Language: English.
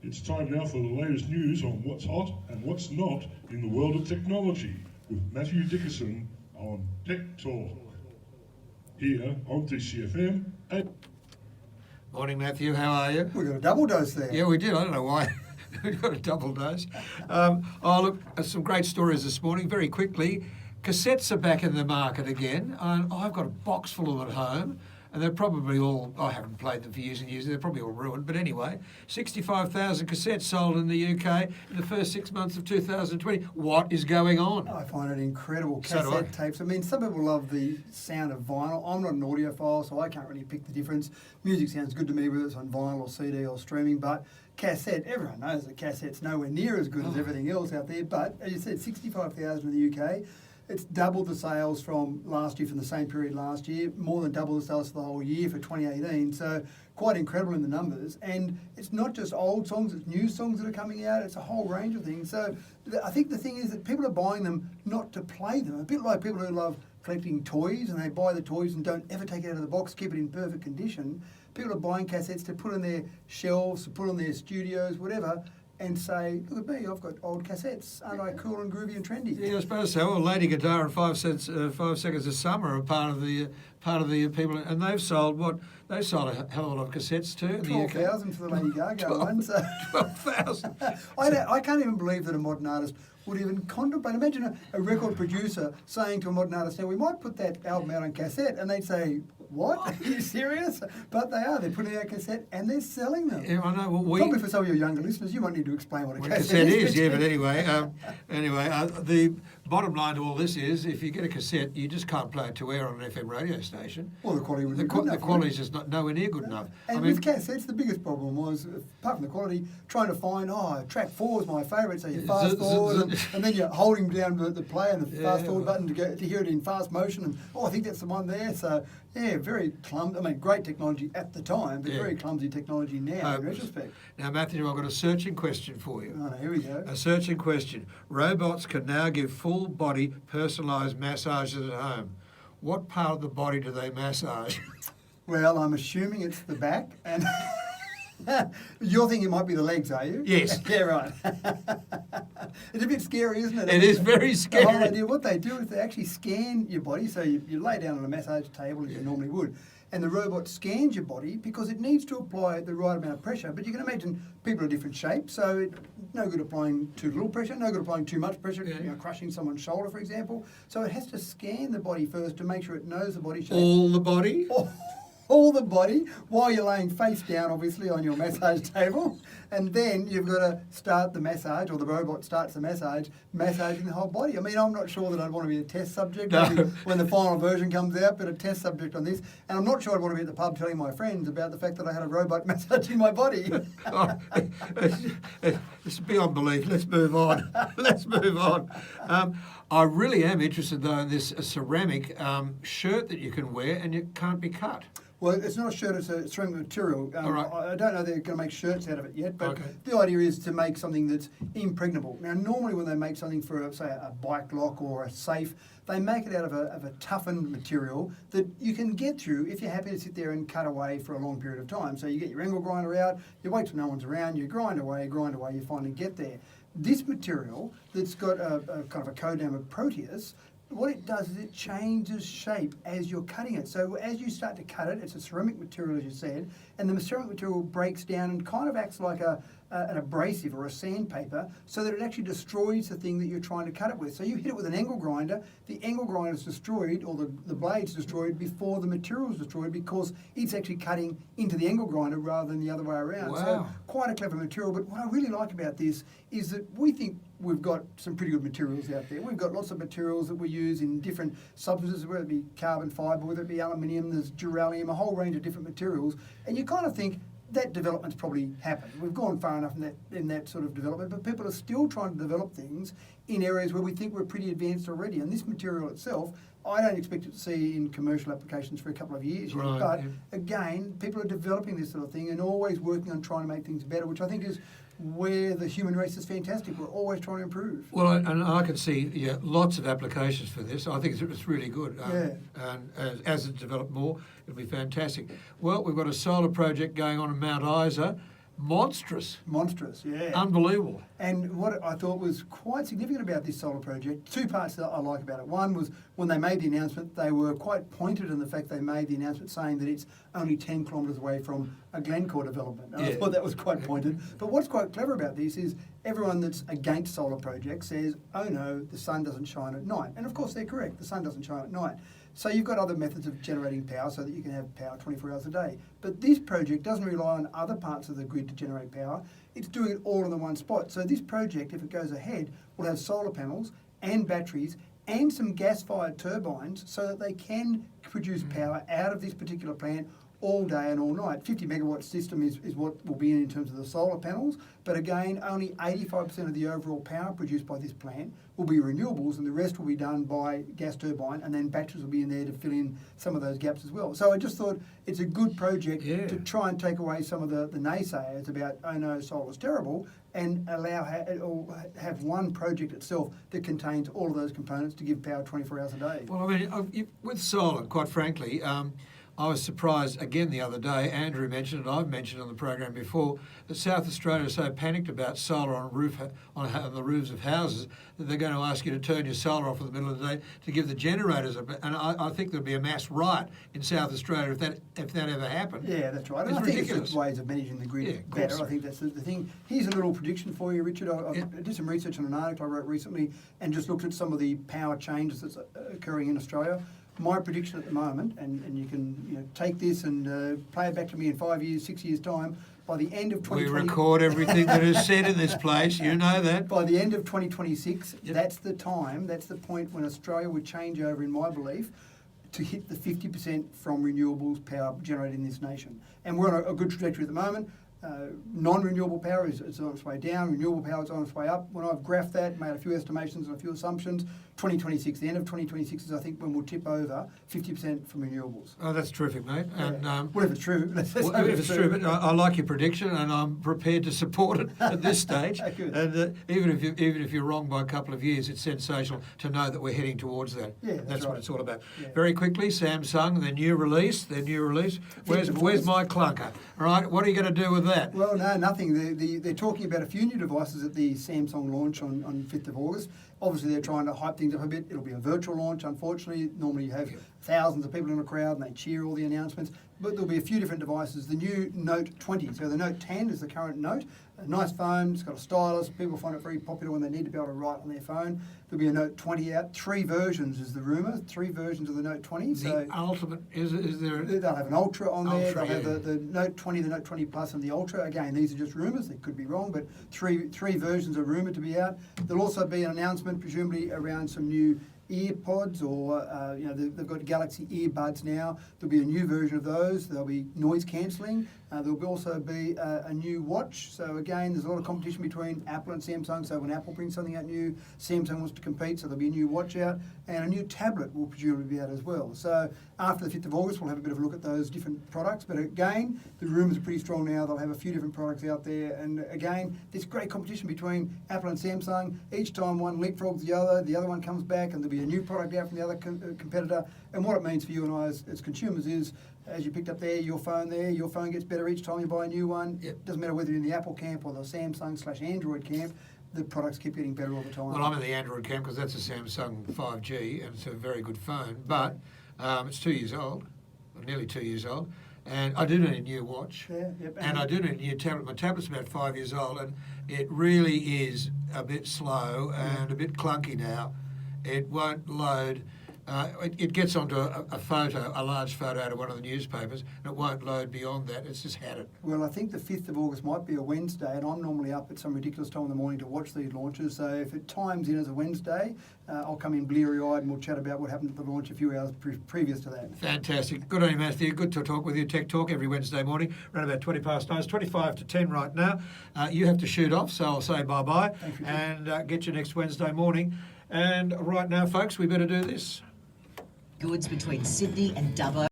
It's time now for the latest news on what's hot and what's not in the world of technology with Matthew Dickerson on Tech Talk. Here on TCFM. Morning, Matthew. How are you? We got a double dose there. Yeah, we did. I don't know why. We got a double dose. Look, some great stories this morning. Very quickly, cassettes are back in the market again. I've got a box full of them at home. And they're probably all, I haven't played them for years and years, they're probably all ruined. But anyway, 65,000 cassettes sold in the UK in the first 6 months of 2020. What is going on? I find it incredible. So do I. Cassette tapes. I mean, some people love the sound of vinyl. I'm not an audiophile, so I can't really pick the difference. Music sounds good to me, whether it's on vinyl or CD or streaming. But cassette, everyone knows that cassette's nowhere near as good as everything else out there. But as you said, 65,000 in the UK. It's doubled the sales from last year, from the same period last year, more than double the sales for the whole year for 2018. So quite incredible in the numbers. And it's not just old songs, it's new songs that are coming out. It's a whole range of things. So I think the thing is that people are buying them not to play them. A bit like people who love collecting toys and they buy the toys and don't ever take it out of the box, keep it in perfect condition. People are buying cassettes to put on their shelves, to put on their studios, whatever, and say, look at me, I've got old cassettes. Aren't I cool and groovy and trendy? Yeah, I suppose so. Well, Lady Guitar and 5 Seconds of Summer are part of the people, and they've sold what? They've sold a hell of a lot of cassettes too in the UK. 12,000 for the Lady Gaga one. So 12,000. I can't even believe that a modern artist would even contemplate. Imagine a record producer saying to a modern artist, now we might put that album out on cassette, and they'd say, what? Are you serious? But they are. They're putting out a cassette and they're selling them. Yeah, I know. Well, Probably for some of your younger listeners, you might need to explain what a What cassette is. yeah, but anyway, the bottom line to all this is, if you get a cassette, you just can't play it to air on an FM radio station. Well, the quality would The be good enough. quality's just nowhere near good enough. And with cassettes, the biggest problem was, apart from the quality, trying to find, track 4 is my favourite, so you fast forward, and then you're holding down the play and the fast forward button to hear it in fast motion, and I think that's the one there. So, yeah, very clumsy. I mean, great technology at the time, but very clumsy technology now in retrospect. Now, Matthew, I've got a searching question for you. Oh, no, here we go. A searching question. Robots can now give full body personalised massages at home. What part of the body do they massage? Well, I'm assuming it's the back, and you're thinking it might be the legs, are you? Yes. Yeah, right. It's a bit scary, isn't it? It is very scary. The whole idea, what they do is they actually scan your body, so you lay down on a massage table as you normally would, and the robot scans your body because it needs to apply the right amount of pressure. But you can imagine people are different shapes, so no good applying too little pressure, no good applying too much pressure, crushing someone's shoulder, for example. So it has to scan the body first to make sure it knows the body shape. All the body? All the body while you're laying face down, obviously, on your massage table. And then you've got to start the massage, or the robot starts the massage, massaging the whole body. I mean, I'm not sure that I'd want to be a test subject when the final version comes out, but a test subject on this. And I'm not sure I'd want to be at the pub telling my friends about the fact that I had a robot massaging my body. It's beyond belief. Let's move on. Let's move on. I really am interested, though, in this ceramic shirt that you can wear and it can't be cut. Well, it's not a shirt, it's a ceramic material. All right. I don't know they're going to make shirts out of it yet, but Okay. the idea is to make something that's impregnable. Now, normally when they make something for, say, a bike lock or a safe, they make it out of a toughened material that you can get through if you're happy to sit there and cut away for a long period of time. So you get your angle grinder out, you wait till no one's around, you grind away, you finally get there. This material that's got a kind of a codam of Proteus, what it does is it changes shape as you're cutting it. So as you start to cut it, it's a ceramic material, as you said, and the ceramic material breaks down and kind of acts like an abrasive or a sandpaper, so that it actually destroys the thing that you're trying to cut it with. So you hit it with an angle grinder, the angle grinder is destroyed, or the blade's destroyed before the material is destroyed, because it's actually cutting into the angle grinder rather than the other way around. Wow. So quite a clever material. But what I really like about this is that we think we've got some pretty good materials out there. We've got lots of materials that we use in different substances, whether it be carbon fibre, whether it be aluminium, there's duralium, a whole range of different materials. And you kind of think that development's probably happened. We've gone far enough in that sort of development, but people are still trying to develop things in areas where we think we're pretty advanced already. And this material itself, I don't expect it to see in commercial applications for a couple of years yet. Right, but yeah. again, people are developing this sort of thing and always working on trying to make things better, which I think is where the human race is fantastic. We're always trying to improve. Well, and I can see lots of applications for this. I think it's really good. And as it develops more, it'll be fantastic. Well, we've got a solar project going on in Mount Isa. monstrous, yeah. unbelievable. And what I thought was quite significant about this solar project, two parts that I like about it. One was when they made the announcement, they were quite pointed in the fact they made the announcement saying that it's only 10 kilometres away from a Glencore development. And I thought that was quite pointed. But what's quite clever about this is everyone that's against solar projects says, oh no, the sun doesn't shine at night. And of course they're correct, the sun doesn't shine at night. So you've got other methods of generating power so that you can have power 24 hours a day. But this project doesn't rely on other parts of the grid to generate power. It's doing it all in the one spot. So this project, if it goes ahead, will have solar panels and batteries and some gas-fired turbines so that they can produce power out of this particular plant all day and all night. 50 megawatt system is what will be in terms of the solar panels, but again, only 85% of the overall power produced by this plant will be renewables, and the rest will be done by gas turbine, and then batteries will be in there to fill in some of those gaps as well. So I just thought it's a good project to try and take away some of the naysayers about, oh no, solar's terrible, and allow have one project itself that contains all of those components to give power 24 hours a day. Well, I mean, with solar, quite frankly, I was surprised again the other day. Andrew mentioned it, I've mentioned on the program before, that South Australia is so panicked about solar on the roofs of houses that they're going to ask you to turn your solar off in the middle of the day to give the generators a. And I think there'll be a mass riot in South Australia if that ever happened. Yeah, that's right. It's I think ridiculous. it's just ways of managing the grid Yeah, better. I think that's the thing. Here's a little prediction for you, Richard. I did some research on an article I wrote recently and just looked at some of the power changes that's occurring in Australia. My prediction at the moment, and you can take this and play it back to me in 5 years, 6 years' time, by the end of 2020... We record everything that is said in this place, you know that. By the end of 2026, that's the time, that's the point when Australia would change over, in my belief, to hit the 50% from renewables power generated in this nation. And we're on a good trajectory at the moment. Non-renewable power is on its way down, renewable power is on its way up. When I've graphed that, made a few estimations and a few assumptions, 2026, the end of 2026 is, I think, when we'll tip over 50% from renewables. Oh, that's terrific, mate. And well, if it's true. Well, if it's true, but I like your prediction, and I'm prepared to support it at this stage. Good. And even if you're wrong by a couple of years, it's sensational to know that we're heading towards that. Yeah, that's right. what it's all about. Yeah. Very quickly, Samsung, their new release. Where's my clunker? All right, what are you going to do with that? Well, no, nothing. They're talking about a few new devices at the Samsung launch on 5th of August. Obviously, they're trying to hype things up a bit. It'll be a virtual launch, unfortunately. Normally you have thousands of people in a crowd and they cheer all the announcements. But there'll be a few different devices. The new Note 20. So the Note 10 is the current Note. A nice phone. It's got a stylus. People find it very popular when they need to be able to write on their phone. There'll be a Note 20 out. 3 versions is the rumour. 3 versions of the Note 20. The ultimate, is there... They'll have an Ultra on there. Ultra, They'll have the Note 20, the Note 20 Plus and the Ultra. Again, these are just rumours. They could be wrong, but three versions are rumoured to be out. There'll also be an announcement, presumably, around some new earpods, or they've got Galaxy earbuds now. There'll be a new version of those. There'll be noise cancelling. There'll also be a new watch. So again, there's a lot of competition between Apple and Samsung. So when Apple brings something out new, Samsung wants to compete. So there'll be a new watch out, and a new tablet will presumably be out as well. So after the 5th of August, we'll have a bit of a look at those different products. But again, the rumours are pretty strong now. They'll have a few different products out there. And again, there's great competition between Apple and Samsung. Each time one leapfrogs the other one comes back, and there'll be a new product out from the other competitor. And what it means for you and I as consumers is, as you picked up there, your phone gets better each time you buy a new one. It doesn't matter whether you're in the Apple camp or the Samsung/Android camp, the products keep getting better all the time. Well, I'm in the Android camp because that's a Samsung 5G, and it's a very good phone. But it's 2 years old, or nearly 2 years old. And I do need a new watch. And I do need a new tablet. My tablet's about 5 years old, and it really is a bit slow and a bit clunky now. It won't load. It gets onto a large photo out of one of the newspapers, and it won't load beyond that. It's just had it. Well, I think the 5th of August might be a Wednesday, and I'm normally up at some ridiculous time in the morning to watch these launches. So if it times in as a Wednesday, I'll come in bleary-eyed and we'll chat about what happened at the launch a few hours previous to that. Fantastic. Good on you, Matthew. Good to talk with you. Tech Talk every Wednesday morning, around about 20 past 9. It's 25 to 10 right now. You have to shoot off, so I'll say bye-bye. And get you next Wednesday morning. And right now, folks, we better do this. Goods between Sydney and Dubbo.